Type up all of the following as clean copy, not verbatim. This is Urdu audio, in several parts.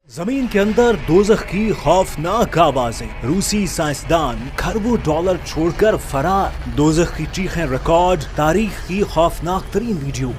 زمین کے اندر دوزخ کی خوفناک آوازیں، روسی سائنسدان کھربوں ڈالر چھوڑ کر فرار، دوزخ کی چیخیں ریکارڈ، تاریخ کی خوفناک ترین ویڈیو۔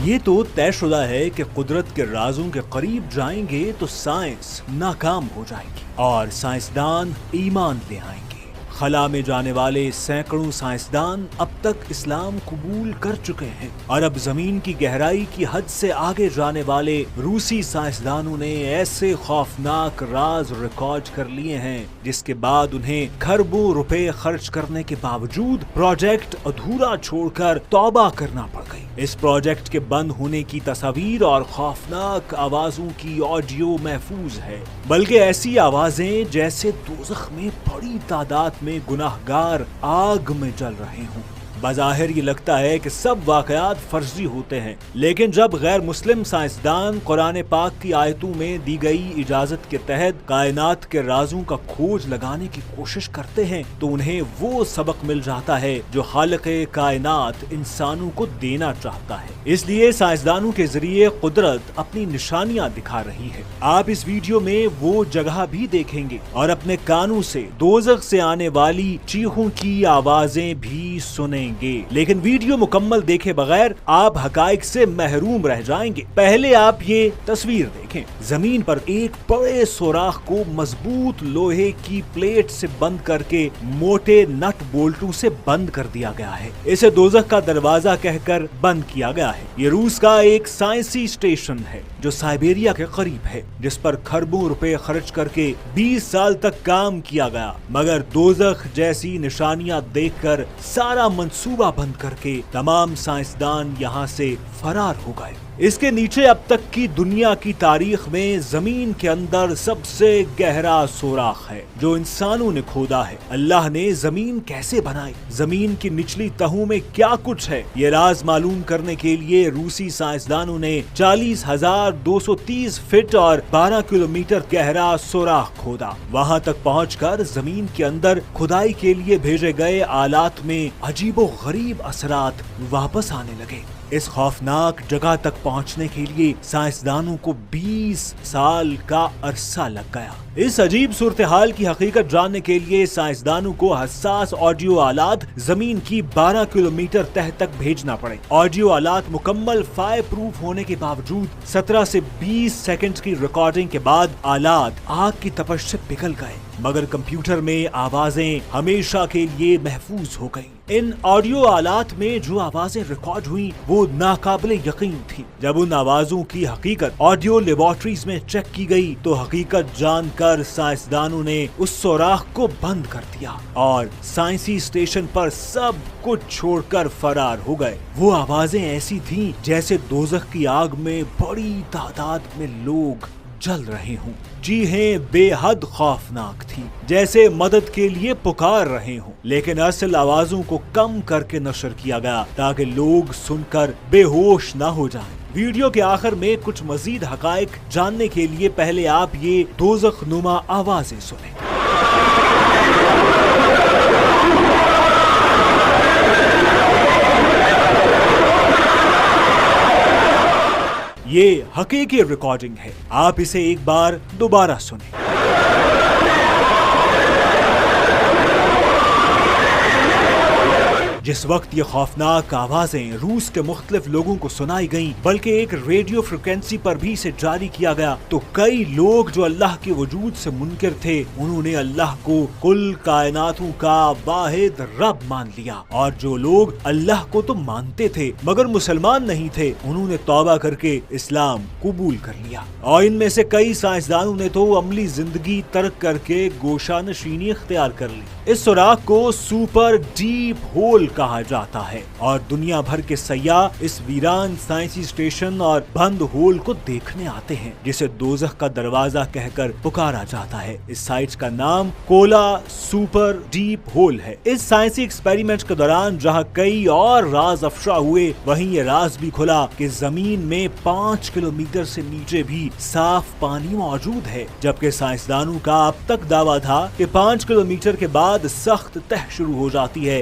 یہ تو طے شدہ ہے کہ قدرت کے رازوں کے قریب جائیں گے تو سائنس ناکام ہو جائے گی اور سائنسدان ایمان لے آئیں گے۔ خلا میں جانے والے سینکڑوں سائنسدان اب تک اسلام قبول کر چکے ہیں اور اب زمین کی گہرائی کی حد سے آگے جانے والے روسی سائنسدانوں نے ایسے خوفناک راز ریکارڈ کر لیے ہیں جس کے بعد انہیں کھربوں روپے خرچ کرنے کے باوجود پروجیکٹ ادھورا چھوڑ کر توبہ کرنا پڑ گئی۔ اس پروجیکٹ کے بند ہونے کی تصاویر اور خوفناک آوازوں کی آڈیو محفوظ ہے، بلکہ ایسی آوازیں جیسے دوزخ میں بڑی تعداد میں گناہگار آگ میں جل رہے ہوں۔ بظاہر یہ لگتا ہے کہ سب واقعات فرضی ہوتے ہیں، لیکن جب غیر مسلم سائنسدان قرآن پاک کی آیتوں میں دی گئی اجازت کے تحت کائنات کے رازوں کا کھوج لگانے کی کوشش کرتے ہیں تو انہیں وہ سبق مل جاتا ہے جو خالق کائنات انسانوں کو دینا چاہتا ہے۔ اس لیے سائنسدانوں کے ذریعے قدرت اپنی نشانیاں دکھا رہی ہے۔ آپ اس ویڈیو میں وہ جگہ بھی دیکھیں گے اور اپنے کانوں سے دوزخ سے آنے والی چیخوں کی آوازیں بھی سنیں گے، لیکن ویڈیو مکمل دیکھے بغیر آپ حقائق سے محروم رہ جائیں گے۔ پہلے آپ یہ تصویر دیکھیں۔ زمین پر ایک بڑے سوراخ کو مضبوط لوہے کی پلیٹ سے بند کر کے موٹے نٹ بولٹوں سے بند کر دیا گیا ہے۔ اسے دوزخ کا دروازہ کہہ کر بند کیا گیا ہے۔ یہ روس کا ایک سائنسی اسٹیشن ہے جو سائبیریا کے قریب ہے، جس پر کھربوں روپے خرچ کر کے 20 سال تک کام کیا گیا، مگر دوزخ جیسی نشانیاں دیکھ کر سارا منصوبہ بند کر کے تمام سائنسدان یہاں سے فرار ہو گئے۔ اس کے نیچے اب تک کی دنیا کی تاریخ میں زمین کے اندر سب سے گہرا سوراخ ہے جو انسانوں نے کھودا ہے۔ اللہ نے زمین کیسے بنائی، زمین کی نچلی تہوں میں کیا کچھ ہے، یہ راز معلوم کرنے کے لیے روسی سائنسدانوں نے 40,230 فٹ اور 12 کلومیٹر گہرا سوراخ کھودا۔ وہاں تک پہنچ کر زمین کے اندر کھدائی کے لیے بھیجے گئے آلات میں عجیب و غریب اثرات واپس آنے لگے۔ اس خوفناک جگہ تک پہنچنے کے لیے سائنسدانوں کو 20 سال کا عرصہ لگ گیا۔ اس عجیب صورتحال کی حقیقت جاننے کے لیے سائنسدانوں کو حساس آڈیو آلات زمین کی 12 کلومیٹر تہ تک بھیجنا پڑے۔ آڈیو آلات مکمل فائر پروف ہونے کے باوجود 17 سے 20 سیکنڈ کی ریکارڈنگ کے بعد آلات آگ کی تپش سے پگھل گئے، مگر کمپیوٹر میں آوازیں ہمیشہ کے لیے محفوظ ہو گئیں۔ ان آڈیو آلات میں جو آوازیں ریکارڈ ہوئیں وہ ناقابل یقین تھی۔ جب ان آوازوں کی حقیقت آڈیو لیبارٹریز میں چیک کی گئی تو حقیقت جان کر سائنسدانوں نے اس سوراخ کو بند کر دیا اور سائنسی اسٹیشن پر سب کچھ چھوڑ کر فرار ہو گئے۔ وہ آوازیں ایسی تھیں جیسے دوزخ کی آگ میں بڑی تعداد میں لوگ جل رہے ہوں۔ جی ہیں، بے حد خوفناک تھی، جیسے مدد کے لیے پکار رہے ہوں، لیکن اصل آوازوں کو کم کر کے نشر کیا گیا تاکہ لوگ سن کر بے ہوش نہ ہو جائیں۔ ویڈیو کے آخر میں کچھ مزید حقائق جاننے کے لیے پہلے آپ یہ دوزخ نما آوازیں سنیں۔ یہ حقیقی ریکارڈنگ ہے، آپ اسے ایک بار دوبارہ سنیں۔ جس وقت یہ خوفناک آوازیں روس کے مختلف لوگوں کو سنائی گئیں، بلکہ ایک ریڈیو فریکوینسی پر بھی اسے جاری کیا گیا، تو کئی لوگ جو اللہ کے وجود سے منکر تھے انہوں نے اللہ کو کل کائناتوں کا واحد رب مان لیا، اور جو لوگ اللہ کو تو مانتے تھے مگر مسلمان نہیں تھے انہوں نے توبہ کر کے اسلام قبول کر لیا، اور ان میں سے کئی سائنسدانوں نے تو عملی زندگی ترک کر کے گوشہ نشینی اختیار کر لی۔ اس سوراخ کو سپر ڈیپ ہول کہا جاتا ہے اور دنیا بھر کے سیاح اس ویران سائنسی اسٹیشن اور بند ہول کو دیکھنے آتے ہیں، جسے دوزخ کا دروازہ کہہ کر پکارا جاتا ہے۔ اس سائٹ کا نام کولا سپر ڈیپ ہول ہے۔ اس سائنسی ایکسپیریمنٹ کے دوران جہاں کئی اور راز افشا ہوئے، وہیں یہ راز بھی کھلا کہ زمین میں 5 کلومیٹر سے نیچے بھی صاف پانی موجود ہے، جبکہ سائنسدانوں کا اب تک دعویٰ تھا کہ 5 کلومیٹر کے بعد سخت تہ شروع ہو جاتی ہے،